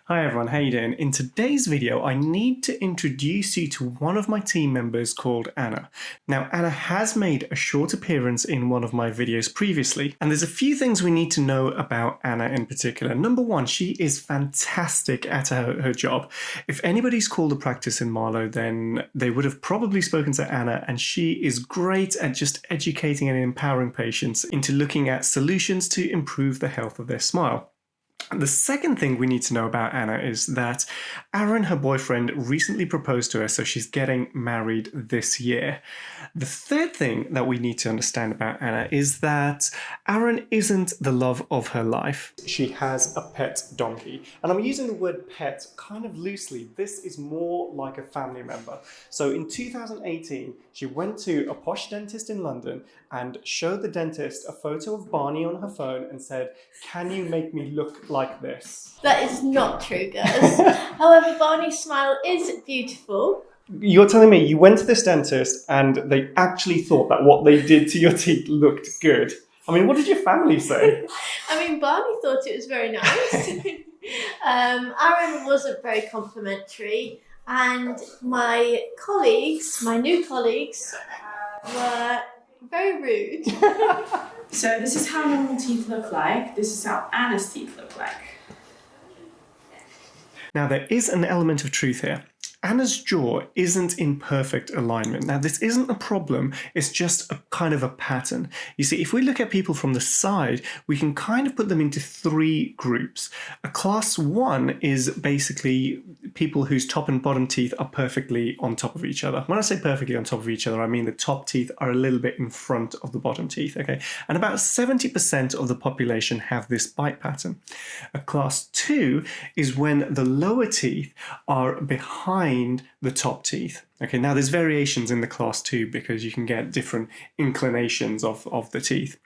Hi everyone, how you doing? In today's video, I need to introduce you to one of my team members called Anna. Now, Anna has made a short appearance in one of my videos previously, and there's a few things we need to know about Anna in particular. Number one, she is fantastic at her job. If anybody's called a practice in Marlow, then they would have probably spoken to Anna, and she is great at just educating and empowering patients into looking at solutions to improve the health of their smile. The second thing we need to know about Anna is that Aaron, her boyfriend, recently proposed to her, so she's getting married this year. The third thing that we need to understand about Anna is that Aaron isn't the love of her life. She has a pet donkey. And I'm using the word pet kind of loosely. This is more like a family member. So in 2018, she went to a posh dentist in London and showed the dentist a photo of Barney on her phone and said, "Can you make me look like this?" That is not true, guys. However, Barney's smile is beautiful. You're telling me you went to this dentist and they actually thought that what they did to your teeth looked good? I mean, what did your family say? I mean, Barney thought it was very nice. Aaron wasn't very complimentary, and my new colleagues, were very rude. So this is how normal teeth look like. This is how Anna's teeth look like. Now, there is an element of truth here. Anna's jaw isn't in perfect alignment. Now, this isn't a problem, it's just a kind of a pattern. You see, if we look at people from the side, we can kind of put them into three groups. A class 1 is basically people whose top and bottom teeth are perfectly on top of each other. When I say perfectly on top of each other, I mean the top teeth are a little bit in front of the bottom teeth, okay? And about 70% of the population have this bite pattern. A class 2 is when the lower teeth are behind the top teeth. Okay, now there's variations in the class 2 because you can get different inclinations of the teeth.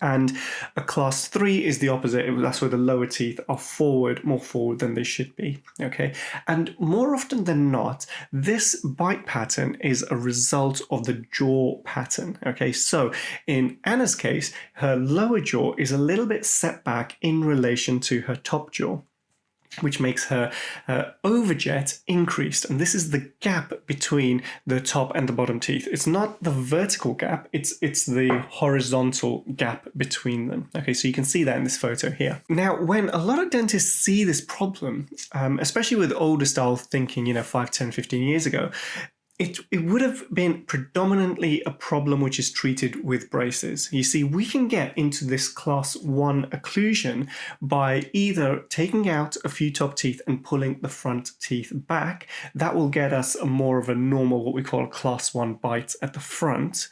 And a class 3 is the opposite. That's where the lower teeth are more forward than they should be. Okay, and more often than not, this bite pattern is a result of the jaw pattern. Okay, so in Anna's case, her lower jaw is a little bit set back in relation to her top jaw, which makes her overjet increased. And this is the gap between the top and the bottom teeth. It's not the vertical gap, it's the horizontal gap between them. Okay, so you can see that in this photo here. Now, when a lot of dentists see this problem, especially with older style thinking, 5, 10, 15 years ago, it would have been predominantly a problem which is treated with braces. You see, we can get into this class 1 occlusion by either taking out a few top teeth and pulling the front teeth back. That will get us a more of a normal, what we call a class 1 bite at the front.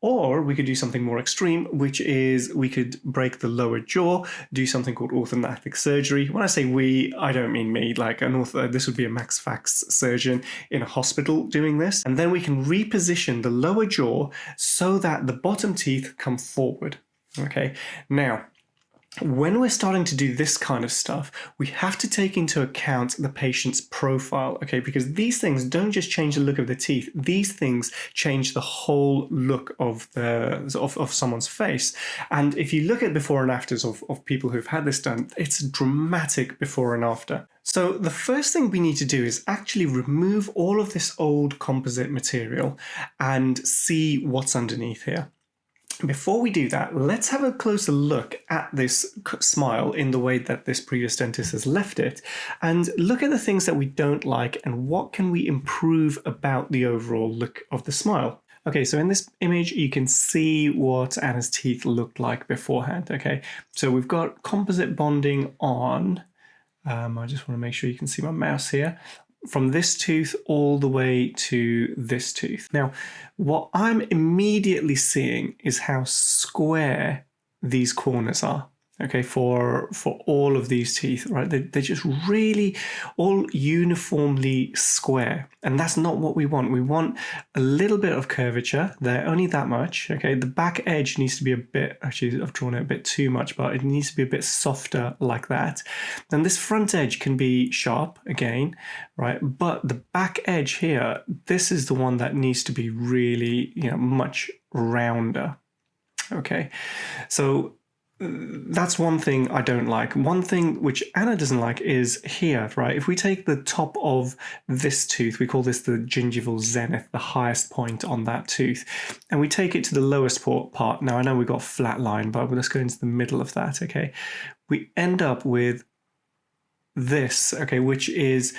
Or we could do something more extreme, which is we could break the lower jaw, do something called orthodontic surgery. When I say we, I don't mean me, like this would be a max fax surgeon in a hospital doing this. And then we can reposition the lower jaw so that the bottom teeth come forward. Okay, now, when we're starting to do this kind of stuff, we have to take into account the patient's profile, okay? Because these things don't just change the look of the teeth, these things change the whole look of someone's face. And if you look at before and afters of people who've had this done, it's dramatic before and after. So the first thing we need to do is actually remove all of this old composite material and see what's underneath here. Before we do that, let's have a closer look at this smile in the way that this previous dentist has left it, and look at the things that we don't like and what can we improve about the overall look of the smile. Okay, so in this image, you can see what Anna's teeth looked like beforehand, okay? So we've got composite bonding on. I just want to make sure you can see my mouse here. From this tooth all the way to this tooth. Now, what I'm immediately seeing is how square these corners are, okay, for all of these teeth, right? They're just really all uniformly square, and that's not what we want. We want a little bit of curvature there, only that much, okay? The back edge needs to be a bit, actually I've drawn it a bit too much, but it needs to be a bit softer like that. And this front edge can be sharp again, right? But the back edge here, this is the one that needs to be really, much rounder, okay? So that's one thing I don't like. One thing which Anna doesn't like is here, right? If we take the top of this tooth, we call this the gingival zenith, the highest point on that tooth, and we take it to the lowest part. Now, I know we've got a flat line, but let's go into the middle of that, okay? We end up with this, okay, which is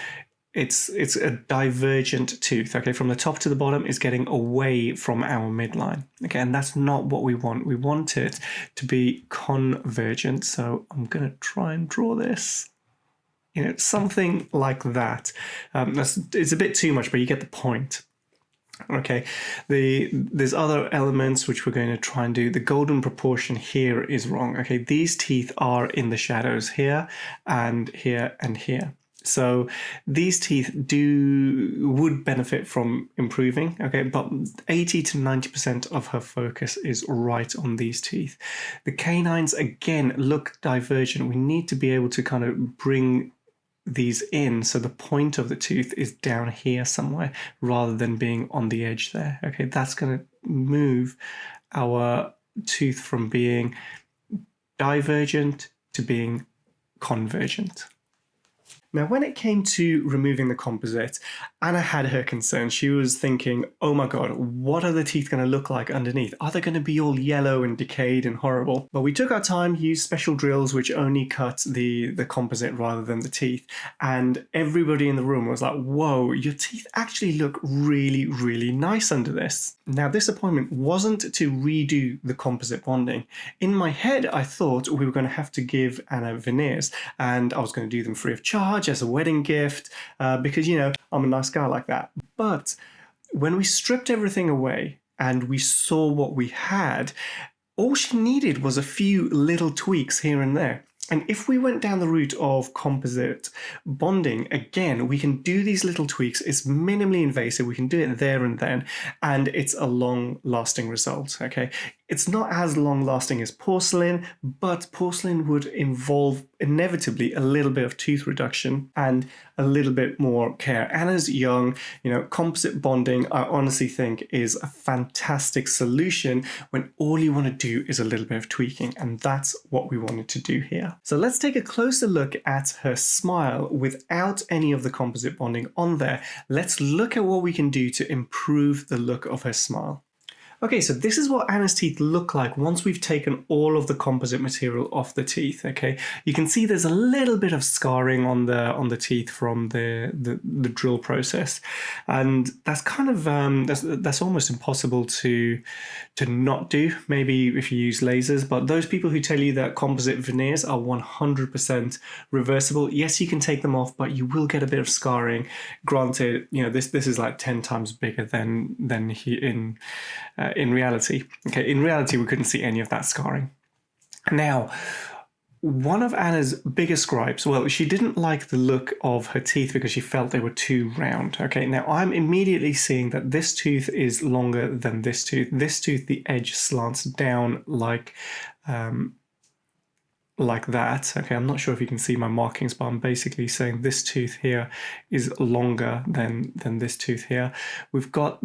it's a divergent tooth, okay, from the top to the bottom is getting away from our midline, okay, and that's not what we want. We want it to be convergent. So I'm going to try and draw this, something like that. It's a bit too much, but you get the point. Okay, there's other elements which we're going to try and do. The golden proportion here is wrong. Okay, these teeth are in the shadows here and here and here. So these teeth would benefit from improving, okay, but 80 to 90% of her focus is right on these teeth. The canines, again, look divergent. We need to be able to kind of bring these in, so the point of the tooth is down here somewhere rather than being on the edge there. Okay, that's going to move our tooth from being divergent to being convergent. Now, when it came to removing the composite, Anna had her concerns. She was thinking, oh my God, what are the teeth going to look like underneath? Are they going to be all yellow and decayed and horrible? But we took our time, used special drills which only cut the composite rather than the teeth. And everybody in the room was like, whoa, your teeth actually look really, really nice under this. Now, this appointment wasn't to redo the composite bonding. In my head, I thought we were going to have to give Anna veneers, and I was going to do them free of charge as a wedding gift, because, I'm a nice guy like that. But when we stripped everything away and we saw what we had, all she needed was a few little tweaks here and there. And if we went down the route of composite bonding, again, we can do these little tweaks. It's minimally invasive. We can do it there and then, and it's a long-lasting result, okay? It's not as long-lasting as porcelain, but porcelain would involve inevitably a little bit of tooth reduction and a little bit more care. Anna's young, composite bonding, I honestly think, is a fantastic solution when all you want to do is a little bit of tweaking, and that's what we wanted to do here. So let's take a closer look at her smile without any of the composite bonding on there. Let's look at what we can do to improve the look of her smile. Okay, so this is what Anna's teeth look like once we've taken all of the composite material off the teeth, okay? You can see there's a little bit of scarring on the teeth from the drill process. And that's kind of, that's almost impossible to not do, maybe if you use lasers, but those people who tell you that composite veneers are 100% reversible, yes, you can take them off, but you will get a bit of scarring. Granted, this is like 10 times bigger than in reality. Okay, in reality, we couldn't see any of that scarring. Now, one of Anna's biggest gripes, well, she didn't like the look of her teeth because she felt they were too round. Okay, now I'm immediately seeing that this tooth is longer than this tooth. This tooth, the edge slants down like that. Okay, I'm not sure if you can see my markings, but I'm basically saying this tooth here is longer than this tooth here. We've got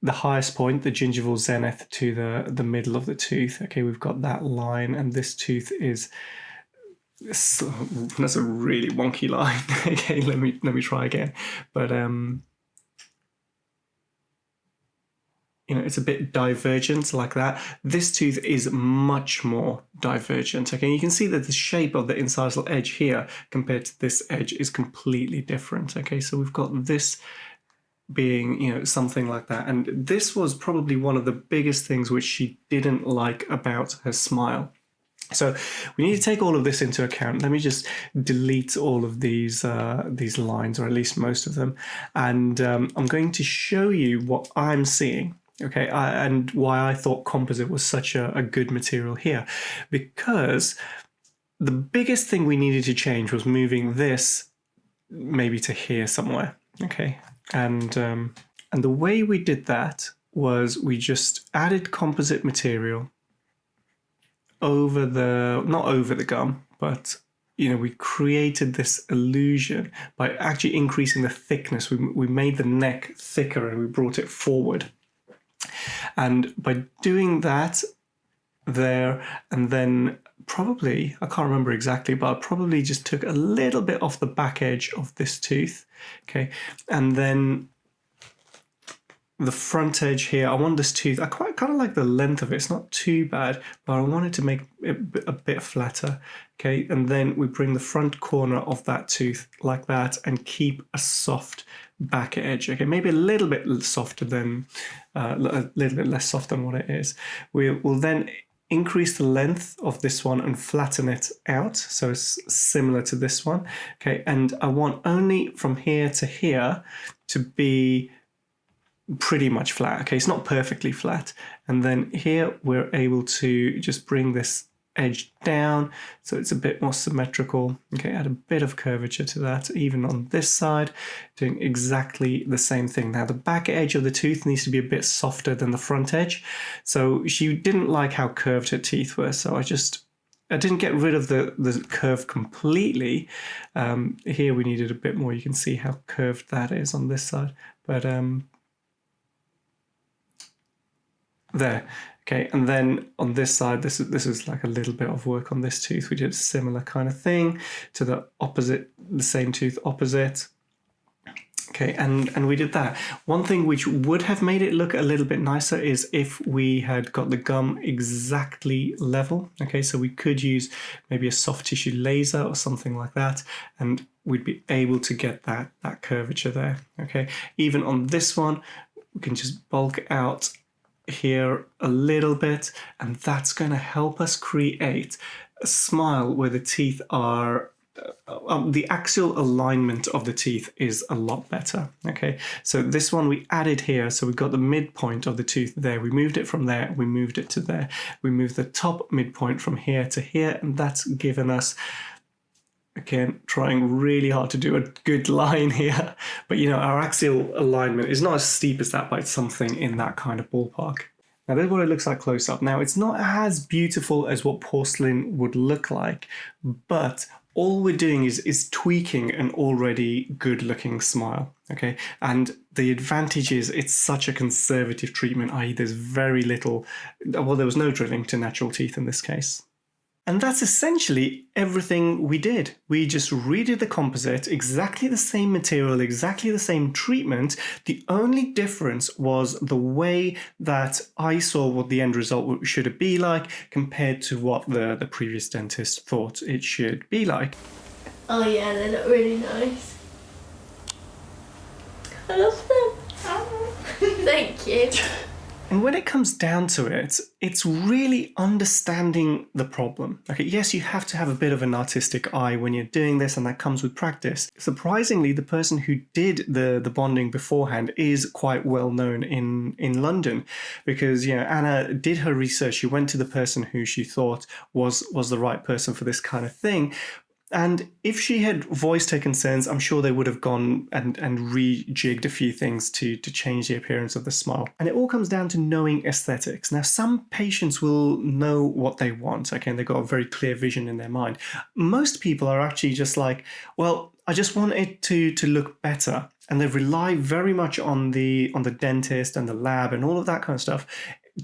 the highest point, the gingival zenith, to the middle of the tooth. Okay, we've got that line, and this tooth is, that's a really wonky line. Okay, let me try again. But it's a bit divergent like that. This tooth is much more divergent. Okay, you can see that the shape of the incisal edge here compared to this edge is completely different. Okay, so we've got this being, something like that. And this was probably one of the biggest things which she didn't like about her smile. So we need to take all of this into account. Let me just delete all of these lines, or at least most of them. And I'm going to show you what I'm seeing. Okay, and why I thought composite was such a good material here. Because the biggest thing we needed to change was moving this maybe to here somewhere. Okay. And the way we did that was we just added composite material over not over the gum, but we created this illusion by actually increasing the thickness. We made the neck thicker and we brought it forward. And by doing that, there, and then probably, I can't remember exactly, but I probably just took a little bit off the back edge of this tooth, okay, and then the front edge here, I want this tooth, I quite kind of like the length of it, it's not too bad, but I wanted to make it a bit flatter, okay, and then we bring the front corner of that tooth like that and keep a soft back edge, okay, maybe a little bit softer than, a little bit less soft than what it is. We will then increase the length of this one and flatten it out, so it's similar to this one, okay, and I want only from here to here to be pretty much flat, okay, it's not perfectly flat, and then here we're able to just bring this edge down so it's a bit more symmetrical, okay, add a bit of curvature to that, even on this side, doing exactly the same thing. Now the back edge of the tooth needs to be a bit softer than the front edge, so she didn't like how curved her teeth were, so I didn't get rid of the curve completely. Here we needed a bit more, you can see how curved that is on this side, but there. Okay, and then on this side, this is like a little bit of work on this tooth. We did a similar kind of thing to the opposite, the same tooth opposite. Okay, and we did that. One thing which would have made it look a little bit nicer is if we had got the gum exactly level. Okay, so we could use maybe a soft tissue laser or something like that, and we'd be able to get that curvature there. Okay, even on this one, we can just bulk out here a little bit, and that's going to help us create a smile where the teeth are the axial alignment of the teeth is a lot better. Okay, so this one we added here, so we got the midpoint of the tooth there, we moved it from there, we moved it to there, we moved the top midpoint from here to here, and that's given us, again, trying really hard to do a good line here, but you know, our axial alignment is not as steep as that, but it's something in that kind of ballpark. Now this is what it looks like close up. Now it's not as beautiful as what porcelain would look like, but all we're doing is tweaking an already good looking smile, okay? And the advantage is it's such a conservative treatment, i.e. there's very little, well, there was no drilling to natural teeth in this case. And that's essentially everything we did. We just redid the composite, exactly the same material, exactly the same treatment. The only difference was the way that I saw what the end result should be like compared to what the previous dentist thought it should be like. Oh yeah, they look really nice. I love them. Thank you. And when it comes down to it, it's really understanding the problem. Okay, yes, you have to have a bit of an artistic eye when you're doing this, and that comes with practice. Surprisingly, the person who did the bonding beforehand is quite well known in London, because, you know, Anna did her research. She went to the person who she thought was the right person for this kind of thing. And if she had voiced her concerns, I'm sure they would have gone and rejigged a few things to change the appearance of the smile. And it all comes down to knowing aesthetics. Now, some patients will know what they want, okay, and they've got a very clear vision in their mind. Most people are actually just like, well, I just want it to look better. And they rely very much on the dentist and the lab and all of that kind of stuff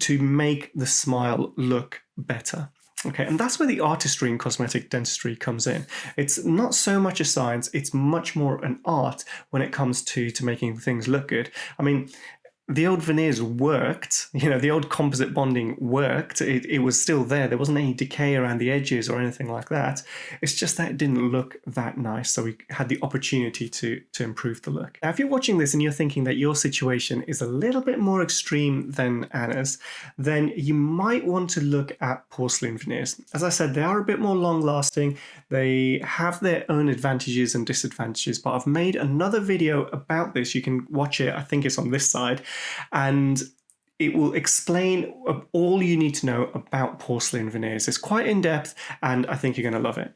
to make the smile look better. Okay, and that's where the artistry in cosmetic dentistry comes in. It's not so much a science, it's much more an art when it comes to making things look good. I mean, the old veneers worked, you know, the old composite bonding worked. It was still there. There wasn't any decay around the edges or anything like that. It's just that it didn't look that nice. So we had the opportunity to improve the look. Now, if you're watching this and you're thinking that your situation is a little bit more extreme than Anna's, then you might want to look at porcelain veneers. As I said, they are a bit more long lasting. They have their own advantages and disadvantages, but I've made another video about this. You can watch it. I think it's on this side. And it will explain all you need to know about porcelain veneers. It's quite in-depth, and I think you're going to love it.